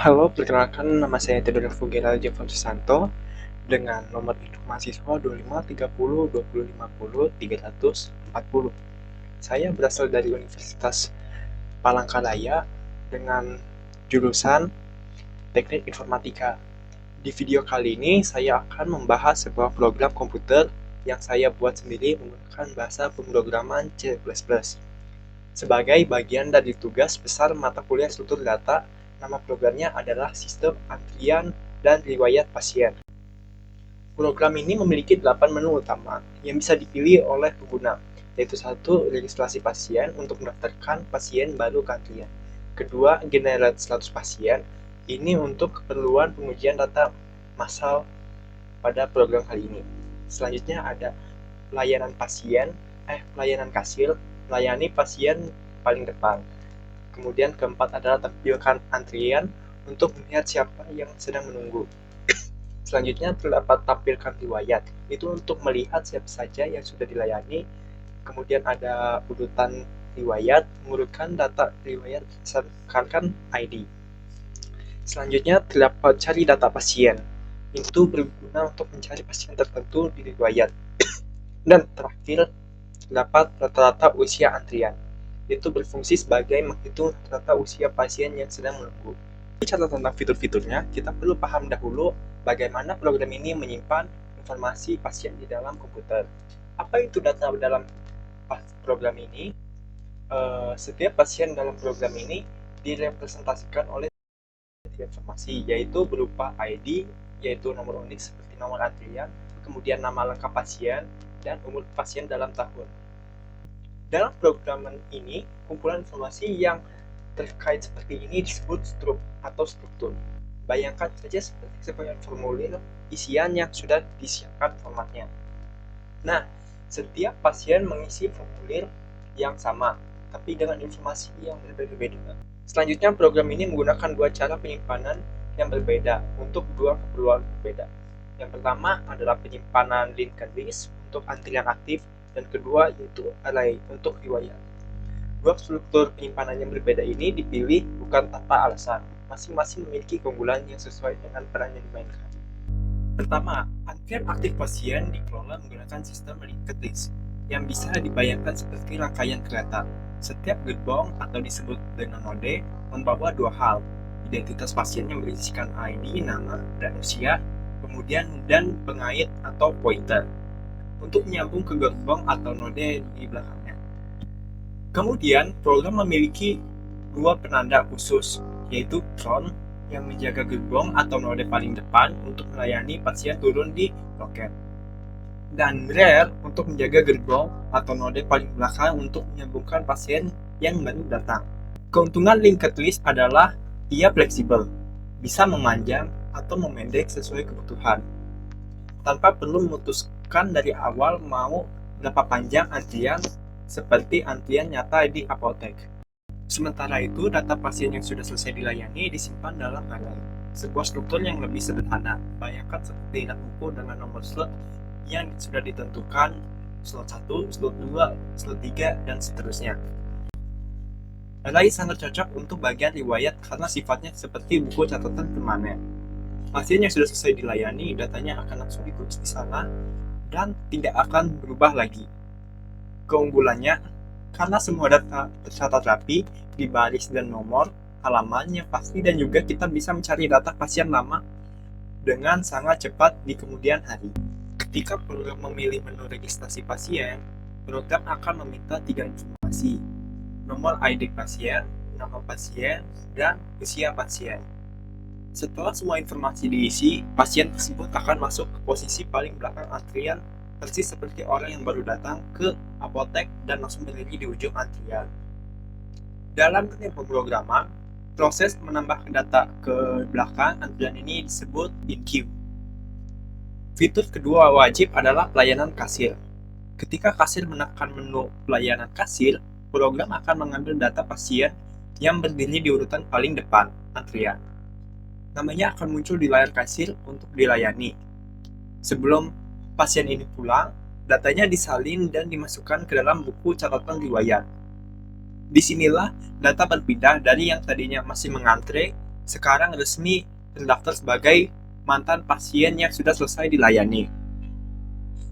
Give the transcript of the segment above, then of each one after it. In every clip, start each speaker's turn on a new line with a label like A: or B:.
A: Halo, perkenalkan nama saya Theodor Fugera Jefon Susanto dengan nomor induk mahasiswa 25302050 Saya berasal dari Universitas Palangkaraya dengan jurusan Teknik Informatika. Di video kali ini saya akan membahas sebuah program komputer yang saya buat sendiri menggunakan bahasa pemrograman C++. Sebagai bagian dari tugas besar mata kuliah struktur data, nama programnya adalah Sistem Antrian dan Riwayat Pasien. Program ini memiliki 8 menu utama yang bisa dipilih oleh pengguna, yaitu 1. Registrasi pasien untuk mendaftarkan pasien baru ke antrian. Kedua, generate status pasien. Ini untuk keperluan pengujian data massal pada program kali ini. Selanjutnya ada pelayanan kasir, melayani pasien paling depan. Kemudian keempat adalah tampilkan antrian untuk melihat siapa yang sedang menunggu. Selanjutnya terdapat tampilkan riwayat, itu untuk melihat siapa saja yang sudah dilayani. Kemudian ada urutan riwayat, mengurutkan data riwayat berdasarkan ID. Selanjutnya terdapat cari data pasien, itu berguna untuk mencari pasien tertentu di riwayat. Dan terakhir terdapat rata-rata usia antrian, itu berfungsi sebagai menghitung rata-rata usia pasien yang sedang menunggu. Bicara tentang fitur-fiturnya, kita perlu paham dahulu bagaimana program ini menyimpan informasi pasien di dalam komputer. Apa itu data dalam program ini? Setiap pasien dalam program ini direpresentasikan oleh informasi, yaitu berupa ID, yaitu nomor unik seperti nomor antrian, kemudian nama lengkap pasien, dan umur pasien dalam tahun. Dalam program ini, kumpulan informasi yang terkait seperti ini disebut struk atau struktur. Bayangkan saja seperti sebuah formulir isian yang sudah disiapkan formatnya. Nah, setiap pasien mengisi formulir yang sama, tapi dengan informasi yang berbeda-beda. Selanjutnya, program ini menggunakan dua cara penyimpanan yang berbeda untuk dua keperluan berbeda. Yang pertama adalah penyimpanan linked list untuk antrian aktif, dan kedua yaitu array untuk riwayat. Dua struktur penyimpanan yang berbeda ini dipilih bukan tanpa alasan. Masing-masing memiliki keunggulan yang sesuai dengan peran yang dimainkan. Pertama, antrian aktif pasien dikelola menggunakan sistem linked list yang bisa dibayangkan seperti rangkaian kereta. Setiap gerbong atau disebut dengan node membawa dua hal, identitas pasien yang berisikan ID, nama, dan usia, kemudian dan pengait atau pointer untuk menyambung ke gerbong atau node di belakangnya. Kemudian, program memiliki dua penanda khusus, yaitu cron yang menjaga gerbong atau node paling depan untuk melayani pasien turun di loket, dan rare untuk menjaga gerbong atau node paling belakang untuk menyambungkan pasien yang baru datang. Keuntungan linked list adalah ia fleksibel, bisa memanjang atau memendek sesuai kebutuhan, tanpa perlu memutuskan dari awal mau berapa panjang antrian seperti antrian nyata di apotek. Sementara itu, data pasien yang sudah selesai dilayani disimpan dalam array, sebuah struktur yang lebih sederhana. Bayangkan seperti ingat buku dengan nomor slot yang sudah ditentukan, slot 1, slot 2, slot 3, dan seterusnya. Array sangat cocok untuk bagian riwayat karena sifatnya seperti buku catatan permanen. Pasien yang sudah selesai dilayani, datanya akan langsung ditulis di sana dan tidak akan berubah lagi. Keunggulannya, karena semua data tercatat rapi di baris dan nomor, halamannya pasti, dan juga kita bisa mencari data pasien lama dengan sangat cepat di kemudian hari. Ketika program memilih menu registrasi pasien, program akan meminta 3 informasi: nomor ID pasien, nama pasien, dan usia pasien. Setelah semua informasi diisi, pasien tersebut akan masuk ke posisi paling belakang antrian, persis seperti orang yang baru datang ke apotek dan langsung berdiri di ujung antrian. Dalam teknik pemrograman, proses menambah data ke belakang antrian ini disebut in-queue. Fitur kedua wajib adalah pelayanan kasir. Ketika kasir menekan menu pelayanan kasir, program akan mengambil data pasien yang berdiri di urutan paling depan antrian. Namanya akan muncul di layar kasir untuk dilayani. Sebelum pasien ini pulang, datanya disalin dan dimasukkan ke dalam buku catatan riwayat. Disinilah data berpindah dari yang tadinya masih mengantre sekarang resmi terdaftar sebagai mantan pasien yang sudah selesai dilayani.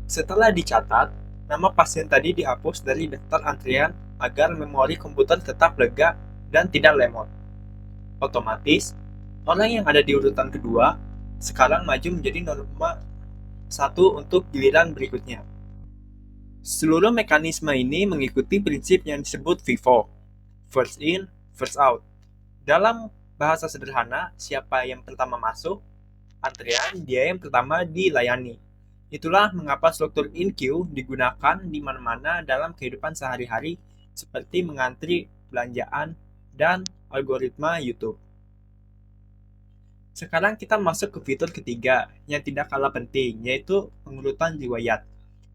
A: Setelah dicatat, nama pasien tadi dihapus dari daftar antrian agar memori komputer tetap lega dan tidak lemot. Otomatis, orang yang ada di urutan kedua sekarang maju menjadi norma 1 untuk giliran berikutnya. Seluruh mekanisme ini mengikuti prinsip yang disebut FIFO, first in, first out. Dalam bahasa sederhana, siapa yang pertama masuk, antrian dia yang pertama dilayani. Itulah mengapa struktur in-queue digunakan di mana-mana dalam kehidupan sehari-hari seperti mengantri belanjaan dan algoritma YouTube. Sekarang kita masuk ke fitur ketiga yang tidak kalah penting, yaitu pengurutan riwayat.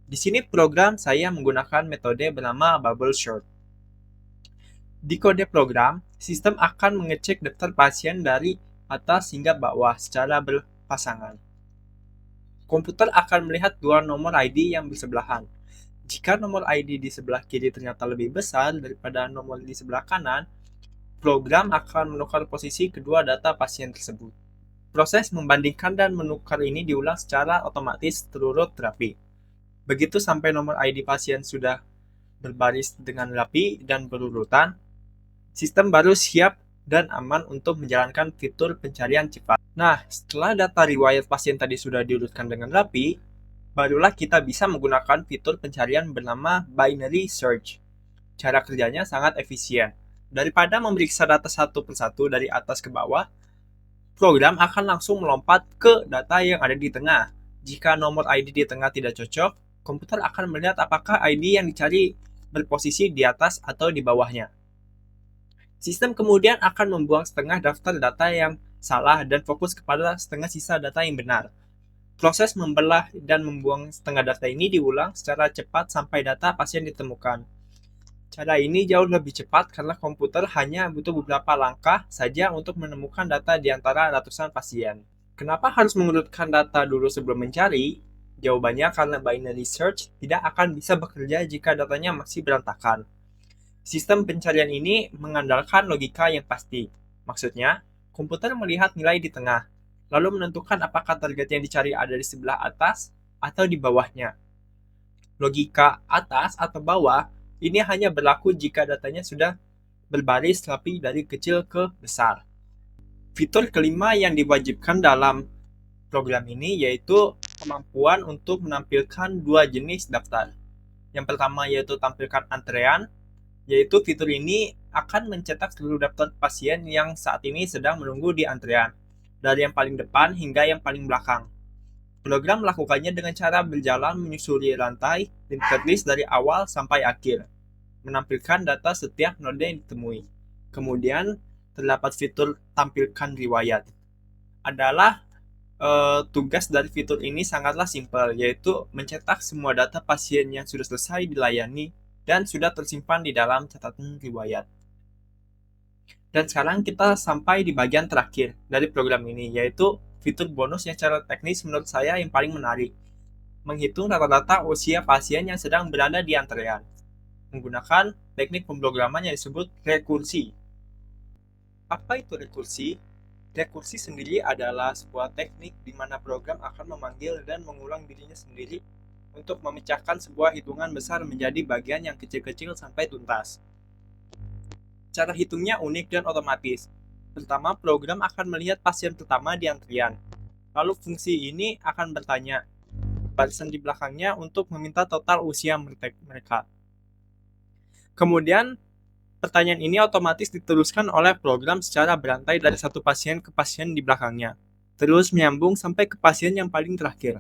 A: Di sini program saya menggunakan metode bernama bubble sort. Di kode program, sistem akan mengecek daftar pasien dari atas hingga bawah secara berpasangan. Komputer akan melihat dua nomor ID yang bersebelahan. Jika nomor ID di sebelah kiri ternyata lebih besar daripada nomor di sebelah kanan, program akan menukar posisi kedua data pasien tersebut. Proses membandingkan dan menukar ini diulang secara otomatis terurut rapi. Begitu sampai nomor ID pasien sudah berbaris dengan rapi dan berurutan, sistem baru siap dan aman untuk menjalankan fitur pencarian cepat. Nah, setelah data riwayat pasien tadi sudah diurutkan dengan rapi, barulah kita bisa menggunakan fitur pencarian bernama binary search. Cara kerjanya sangat efisien. Daripada memeriksa data satu persatu dari atas ke bawah, program akan langsung melompat ke data yang ada di tengah. Jika nomor ID di tengah tidak cocok, komputer akan melihat apakah ID yang dicari berposisi di atas atau di bawahnya. Sistem kemudian akan membuang setengah daftar data yang salah dan fokus kepada setengah sisa data yang benar. Proses membelah dan membuang setengah data ini diulang secara cepat sampai data pasien ditemukan. Cara ini jauh lebih cepat karena komputer hanya butuh beberapa langkah saja untuk menemukan data di antara ratusan pasien. Kenapa harus mengurutkan data dulu sebelum mencari? Jawabannya karena binary search tidak akan bisa bekerja jika datanya masih berantakan. Sistem pencarian ini mengandalkan logika yang pasti. Maksudnya, komputer melihat nilai di tengah, lalu menentukan apakah target yang dicari ada di sebelah atas atau di bawahnya. Logika atas atau bawah ini hanya berlaku jika datanya sudah berbaris rapi dari kecil ke besar. Fitur kelima yang diwajibkan dalam program ini yaitu kemampuan untuk menampilkan dua jenis daftar. Yang pertama yaitu tampilkan antrean, yaitu fitur ini akan mencetak seluruh daftar pasien yang saat ini sedang menunggu di antrean, dari yang paling depan hingga yang paling belakang. Program melakukannya dengan cara berjalan menyusuri rantai linked list dari awal sampai akhir, menampilkan data setiap node yang ditemui. Kemudian terdapat fitur tampilkan riwayat. Tugas dari fitur ini sangatlah simpel, yaitu mencetak semua data pasien yang sudah selesai dilayani dan sudah tersimpan di dalam catatan riwayat. Dan sekarang kita sampai di bagian terakhir dari program ini, yaitu fitur bonus yang secara teknis menurut saya yang paling menarik. Menghitung rata-rata usia pasien yang sedang berada di antrean, menggunakan teknik pemrograman yang disebut rekursi. Apa itu rekursi? Rekursi sendiri adalah sebuah teknik di mana program akan memanggil dan mengulang dirinya sendiri untuk memecahkan sebuah hitungan besar menjadi bagian yang kecil-kecil sampai tuntas. Cara hitungnya unik dan otomatis. Pertama, program akan melihat pasien pertama di antrian. Lalu fungsi ini akan bertanya barisan di belakangnya untuk meminta total usia mereka. Kemudian, pertanyaan ini otomatis diteruskan oleh program secara berantai dari satu pasien ke pasien di belakangnya, terus menyambung sampai ke pasien yang paling terakhir.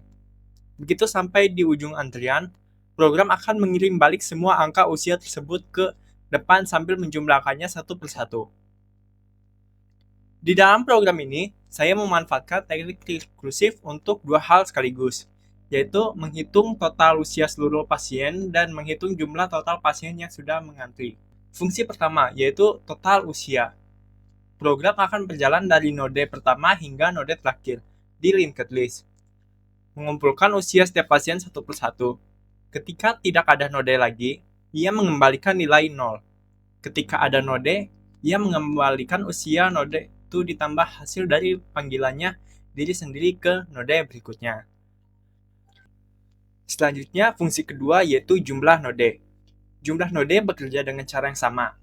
A: Begitu sampai di ujung antrian, program akan mengirim balik semua angka usia tersebut ke depan sambil menjumlahkannya satu persatu. Di dalam program ini, saya memanfaatkan teknik rekursif untuk dua hal sekaligus, yaitu menghitung total usia seluruh pasien dan menghitung jumlah total pasien yang sudah mengantri. Fungsi pertama, yaitu total usia. Program akan berjalan dari node pertama hingga node terakhir di linked list, mengumpulkan usia setiap pasien satu persatu. Ketika tidak ada node lagi, ia mengembalikan nilai 0. Ketika ada node, ia mengembalikan usia node itu ditambah hasil dari panggilannya diri sendiri ke node berikutnya. Selanjutnya, fungsi kedua yaitu jumlah node. Jumlah node bekerja dengan cara yang sama,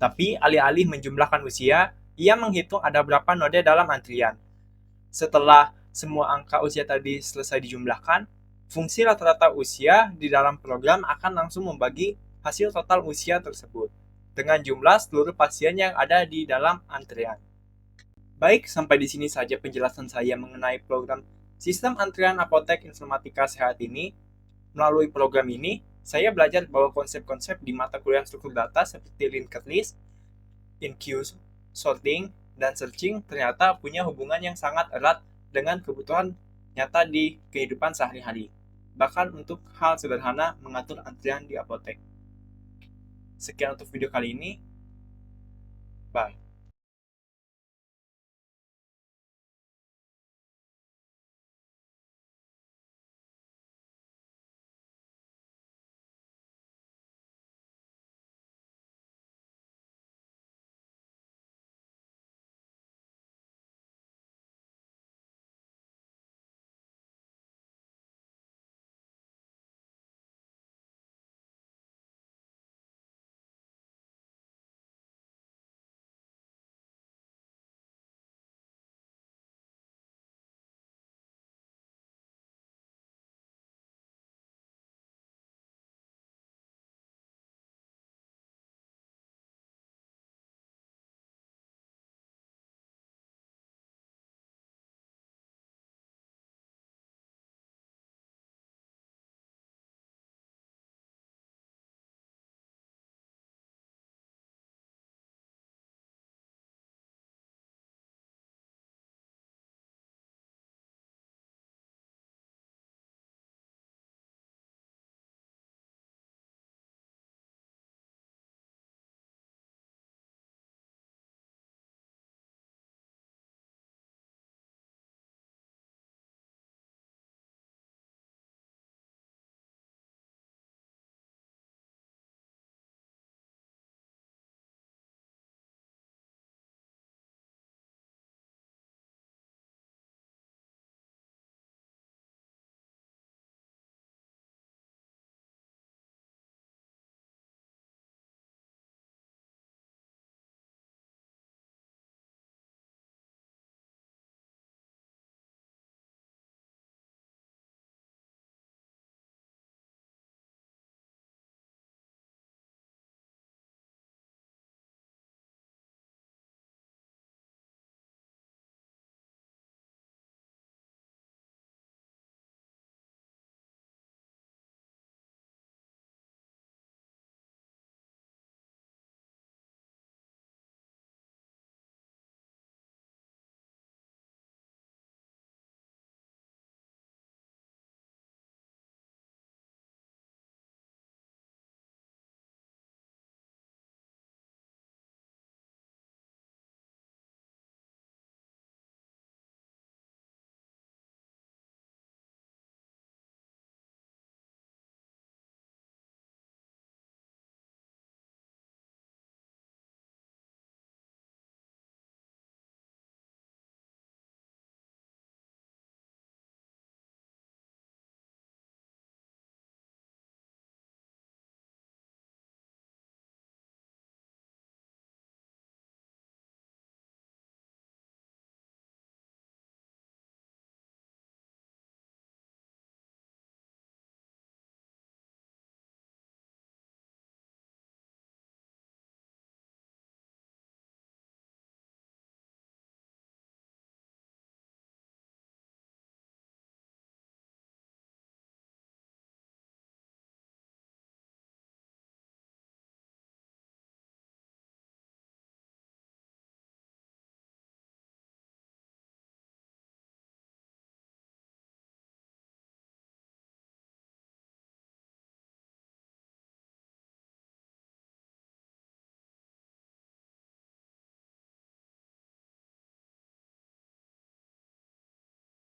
A: tapi alih-alih menjumlahkan usia, ia menghitung ada berapa node dalam antrian. Setelah semua angka usia tadi selesai dijumlahkan, fungsi rata-rata usia di dalam program akan langsung membagi hasil total usia tersebut dengan jumlah seluruh pasien yang ada di dalam antrian. Baik, sampai di sini saja penjelasan saya mengenai program Sistem Antrian Apotek Informatika Sehat ini. Melalui program ini, saya belajar bahwa konsep-konsep di mata kuliah struktur data seperti linked list, in-queue sorting, dan searching ternyata punya hubungan yang sangat erat dengan kebutuhan nyata di kehidupan sehari-hari. Bahkan untuk hal sederhana mengatur antrian di apotek. Sekian untuk video kali ini. Bye.